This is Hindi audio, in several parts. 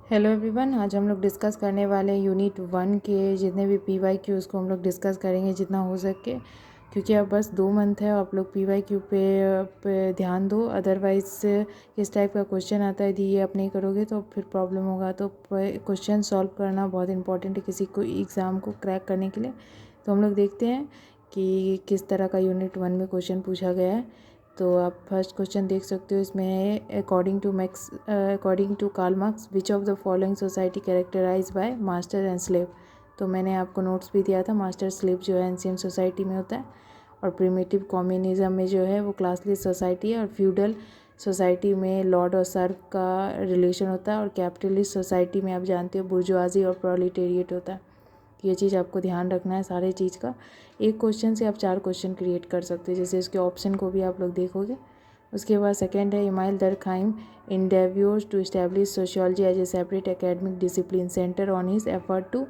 हेलो एवरीवन, आज हम लोग डिस्कस करने वाले हैं यूनिट 1 के जितने भी PYQ उसको हम लोग डिस्कस करेंगे जितना हो सके, क्योंकि अब बस 2 मंथ है। आप लोग PYQ पे ध्यान दो, अदरवाइज किस टाइप का क्वेश्चन आता है यदि ये आप नहीं करोगे तो फिर प्रॉब्लम होगा। तो क्वेश्चन सॉल्व करना बहुत इंपॉर्टेंट है किसी को एग्ज़ाम को क्रैक करने के लिए। तो हम लोग देखते हैं कि किस तरह का यूनिट 1 में क्वेश्चन पूछा गया है। तो आप फर्स्ट क्वेश्चन देख सकते हो, इसमें है according to Karl Marx which of the following society characterize by master and slave. तो मैंने आपको नोट्स भी दिया था, मास्टर स्लेव जो है एंशिएंट सोसाइटी में होता है, और प्रिमिटिव कम्युनिज्म में जो है वो क्लासलेस सोसाइटी है, और फ्यूडल सोसाइटी में लॉर्ड और सर्व का रिलेशन होता है, और कैपिटलिस्ट सोसाइटी में आप जानते हो बुर्जुआजी और प्रोलिटेरिएट होता है। ये चीज़ आपको ध्यान रखना है सारे चीज़ का। एक क्वेश्चन से आप 4 क्वेश्चन क्रिएट कर सकते हैं, जैसे इसके ऑप्शन को भी आप लोग देखोगे। उसके बाद सेकंड है Emile Durkheim endeavors to establish sociology as a separate academic discipline center on his effort to.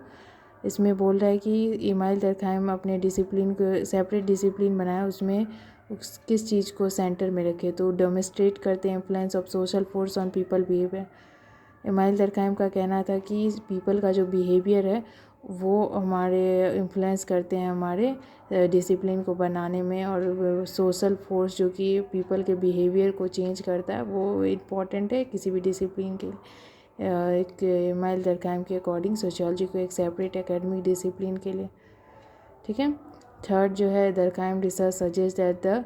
इसमें बोल रहा है कि इमाइल दरखाइम अपने डिसिप्लिन को सेपरेट डिसिप्लिन बनाया, उसमें किस चीज़ को सेंटर में रखे, तो डेमोन्स्ट्रेट करते हैं influence of social force on people behaviour. Email दरखाइम का कहना था कि पीपल का जो बिहेवियर है वो हमारे इन्फ्लुएंस करते हैं हमारे डिसिप्लिन को बनाने में, और सोशल फोर्स जो कि पीपल के बिहेवियर को चेंज करता है वो इम्पॉर्टेंट है किसी भी डिसिप्लिन के लिए। एक इमाइल दरखाइम के अकॉर्डिंग सोशियोलॉजी को एक सेपरेट एकेडमिक डिसिप्लिन के लिए, ठीक है। थर्ड जो है Durkheim research suggest that the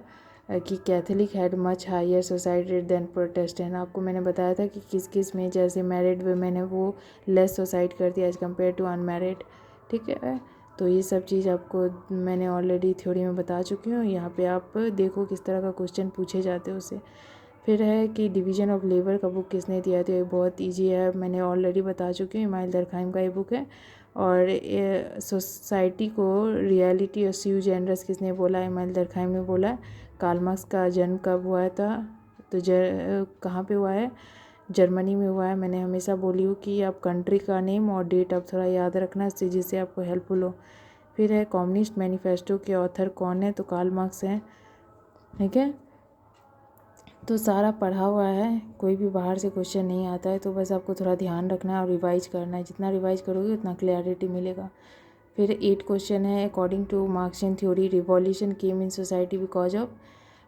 कि Catholic had much higher society than Protestant. आपको मैंने बताया था कि किस किस में जैसे मैरिड वुमेन है वो लेस सोसाइट करती है एज़ कम्पेयर टू अनमैरिड, ठीक है। तो ये सब चीज़ आपको मैंने ऑलरेडी थ्योरी में बता चुकी हूँ। यहाँ पे आप देखो किस तरह का क्वेश्चन पूछे जाते हैं उससे। फिर है कि डिवीजन ऑफ लेबर का बुक किसने दिया, तो ये बहुत ईजी है, मैंने ऑलरेडी बता चुकी हूँ, इमाइल दरखाइम का ये बुक है। और सोसाइटी को रियलिटी और स्यू जेनरस किसने बोला, इमाइल दरखाइम ने बोला है। कार्ल मार्क्स का जन्म कब हुआ था, तो कहाँ पे हुआ है, जर्मनी में हुआ है। मैंने हमेशा बोली हूँ कि आप कंट्री का नेम और डेट आप थोड़ा याद रखना इससे, जिससे आपको हेल्पफुल हो। फिर है कम्युनिस्ट मैनिफेस्टो के ऑथर कौन है, तो कार्ल मार्क्स हैं, ठीक है। तो सारा पढ़ा हुआ है, कोई भी बाहर से क्वेश्चन नहीं आता है, तो बस आपको थोड़ा ध्यान रखना है और रिवाइज करना है। जितना रिवाइज करोगे उतना क्लैरिटी मिलेगा। फिर 8 क्वेश्चन है according to Marxian theory revolution came in society because of.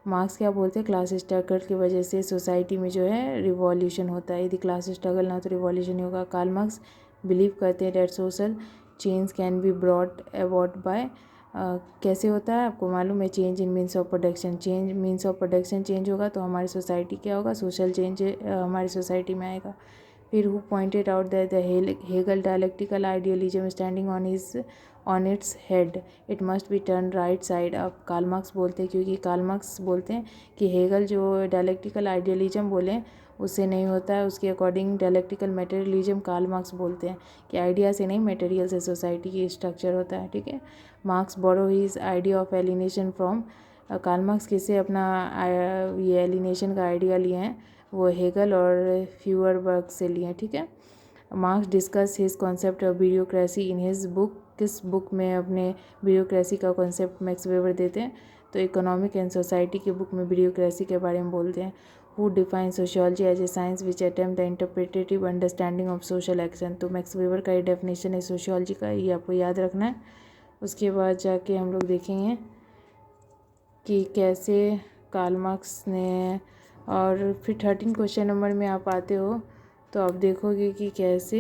Marx क्या बोलते हैं, क्लास स्ट्रगल की वजह से सोसाइटी में जो है रिवॉल्यूशन होता है, यदि क्लास स्ट्रगल ना तो रिवॉल्यूशन नहीं होगा। कार्ल मार्क्स बिलीव करते हैं that social change can be brought about by. कैसे होता है आपको मालूम है, change in means of production, change means of production change होगा तो हमारी सोसाइटी क्या होगा, सोशल चेंज हमारी सोसाइटी में आएगा। फिर who pointed out that the Hegel dialectical idealism standing on its head it must be turn right side up. Karl Marx बोलते हैं, क्योंकि कार्ल मार्क्स बोलते हैं कि हेगल जो डायलेक्टिकल आइडियलिज्म बोले उससे नहीं होता है, उसके according dialectical materialism Karl Marx बोलते हैं कि आइडिया से नहीं मटेरियल से सोसाइटी की स्ट्रक्चर होता है, ठीक है। Marx borrow his idea of alienation from. Karl Marx किससे अपना ये एलिनेशन का आइडिया लिए हैं, वो हेगल और फ्यूअरबर्ग से लिए हैं, ठीक है। Marks discuss his concept of bureaucracy in his book, किस बुक में अपने ब्यूरोक्रेसी का कॉन्सेप्ट मैक्स वेबर देते हैं, तो इकोनॉमिक एंड सोसाइटी के बुक में ब्यूरोक्रेसी के बारे में बोलते हैं। Who define sociology as a science which attempt the interpretative understanding of social action. तो मैक्स वेबर का ये डेफिनेशन है सोशियोलॉजी का, ये आपको याद रखना है। उसके बाद जाके हम लोग देखेंगे कि कैसे कार्ल मार्क्स ने, और फिर 13 क्वेश्चन नंबर में आप आते हो तो आप देखोगे कि कैसे